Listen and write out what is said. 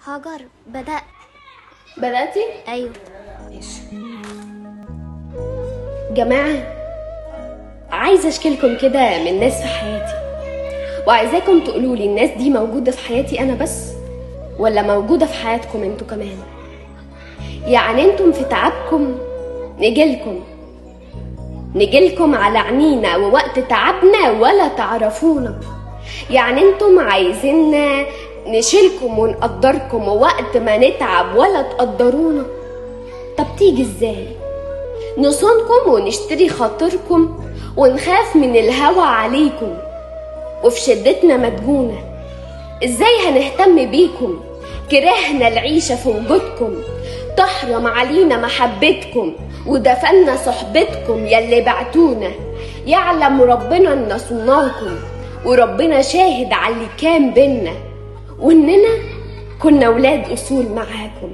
هاجر بدأتي؟ ايوه. ماشي. جماعة، عايزة اشكيلكم كده من ناس في حياتي، وعايزاكم تقولولي الناس دي موجودة في حياتي انا بس ولا موجودة في حياتكم انتوا كمان. يعني انتم في تعبكم نجيلكم على عينينا ووقت تعبنا ولا تعرفونا. يعني انتم عايزيننا نشيلكم ونقدركم ووقت ما نتعب ولا تقدرونا. طب تيجي ازاي؟ نصونكم ونشتري خاطركم ونخاف من الهوى عليكم وفي شدتنا مدهونة. ازاي هنهتم بيكم؟ كرهنا العيشة في وجودكم، تحرم علينا محبتكم ودفنا صحبتكم يلي بعتونا. يعلم ربنا ان صناكم وربنا شاهد على اللي كان بينا، واننا كنا ولاد اصول معاكم.